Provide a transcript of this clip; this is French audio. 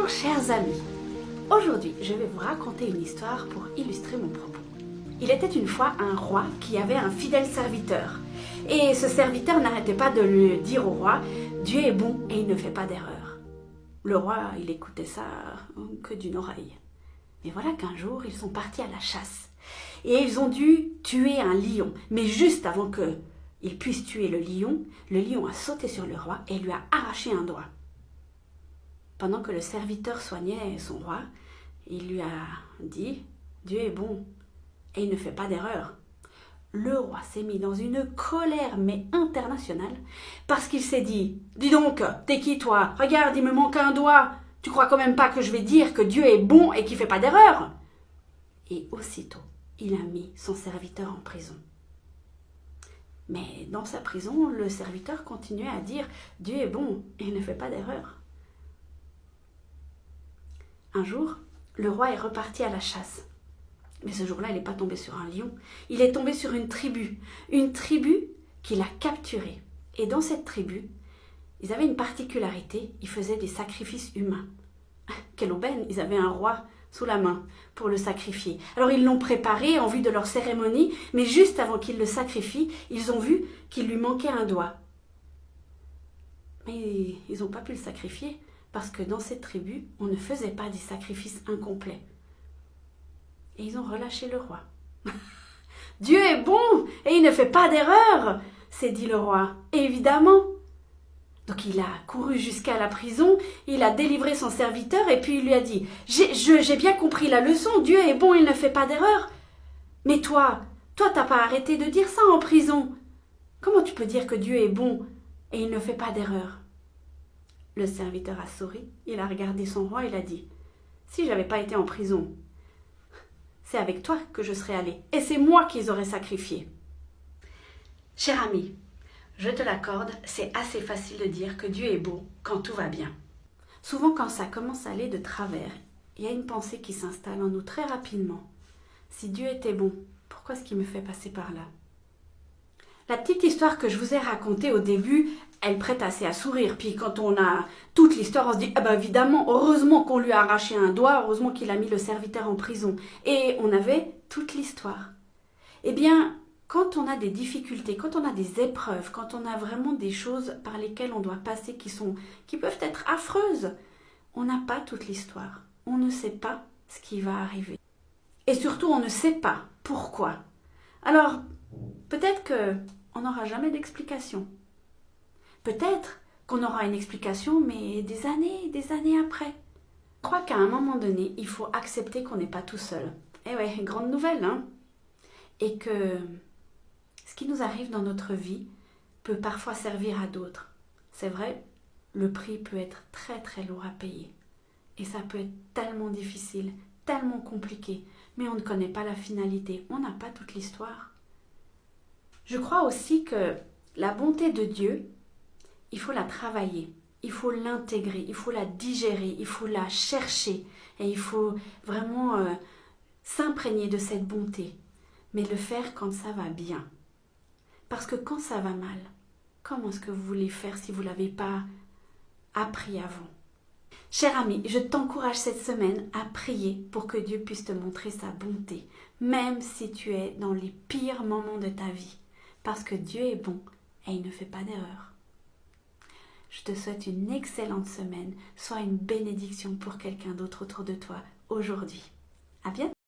Bonjour chers amis, aujourd'hui je vais vous raconter une histoire pour illustrer mon propos. Il était une fois un roi qui avait un fidèle serviteur et ce serviteur n'arrêtait pas de lui dire au roi « Dieu est bon et il ne fait pas d'erreur ». Le roi il écoutait ça que d'une oreille. Mais voilà qu'un jour ils sont partis à la chasse et ils ont dû tuer un lion, mais juste avant qu'ils puissent tuer le lion a sauté sur le roi et lui a arraché un doigt. Pendant que le serviteur soignait son roi, il lui a dit « Dieu est bon et il ne fait pas d'erreur ». Le roi s'est mis dans une colère mais internationale parce qu'il s'est dit « Dis donc, t'es qui toi? Regarde, il me manque un doigt. Tu crois quand même pas que je vais dire que Dieu est bon et qu'il ne fait pas d'erreur ?» Et aussitôt, il a mis son serviteur en prison. Mais dans sa prison, le serviteur continuait à dire « Dieu est bon et il ne fait pas d'erreur ». Un jour, le roi est reparti à la chasse. Mais ce jour-là, il n'est pas tombé sur un lion. Il est tombé sur une tribu qu'il a capturée. Et dans cette tribu, ils avaient une particularité, ils faisaient des sacrifices humains. Quelle aubaine, ils avaient un roi sous la main pour le sacrifier. Alors ils l'ont préparé en vue de leur cérémonie, mais juste avant qu'ils le sacrifient, ils ont vu qu'il lui manquait un doigt. Mais ils n'ont pas pu le sacrifier, parce que dans cette tribu, on ne faisait pas des sacrifices incomplets. Et ils ont relâché le roi. « Dieu est bon et il ne fait pas d'erreur !» s'est dit le roi. Et évidemment. Donc il a couru jusqu'à la prison, il a délivré son serviteur et puis il lui a dit « J'ai bien compris la leçon, Dieu est bon, il ne fait pas d'erreur. Mais toi, t'as pas arrêté de dire ça en prison. Comment tu peux dire que Dieu est bon et il ne fait pas d'erreur ?» Le serviteur a souri, il a regardé son roi et il a dit « Si j'avais pas été en prison, c'est avec toi que je serais allé et c'est moi qu'ils auraient sacrifié. » Cher ami, je te l'accorde, c'est assez facile de dire que Dieu est beau quand tout va bien. Souvent quand ça commence à aller de travers, il y a une pensée qui s'installe en nous très rapidement. Si Dieu était bon, pourquoi est-ce qu'il me fait passer par là? La petite histoire que je vous ai racontée au début, elle prête assez à sourire. Puis quand on a toute l'histoire, on se dit « Ah ben évidemment, heureusement qu'on lui a arraché un doigt, heureusement qu'il a mis le serviteur en prison. » Et on avait toute l'histoire. Eh bien, quand on a des difficultés, quand on a des épreuves, quand on a vraiment des choses par lesquelles on doit passer qui peuvent être affreuses, on n'a pas toute l'histoire. On ne sait pas ce qui va arriver. Et surtout, on ne sait pas pourquoi. Alors, peut-être qu'on n'aura jamais d'explication. Peut-être qu'on aura une explication, mais des années après. Je crois qu'à un moment donné, il faut accepter qu'on n'est pas tout seul. Eh ouais, grande nouvelle, hein? Et que ce qui nous arrive dans notre vie peut parfois servir à d'autres. C'est vrai, le prix peut être très très lourd à payer. Et ça peut être tellement difficile, tellement compliqué, mais on ne connaît pas la finalité, on n'a pas toute l'histoire. Je crois aussi que la bonté de Dieu, il faut la travailler, il faut l'intégrer, il faut la digérer, il faut la chercher et il faut vraiment s'imprégner de cette bonté, mais le faire quand ça va bien. Parce que quand ça va mal, comment est-ce que vous voulez faire si vous ne l'avez pas appris avant? Cher ami, je t'encourage cette semaine à prier pour que Dieu puisse te montrer sa bonté, même si tu es dans les pires moments de ta vie, parce que Dieu est bon et il ne fait pas d'erreur. Je te souhaite une excellente semaine, sois une bénédiction pour quelqu'un d'autre autour de toi aujourd'hui. À bientôt!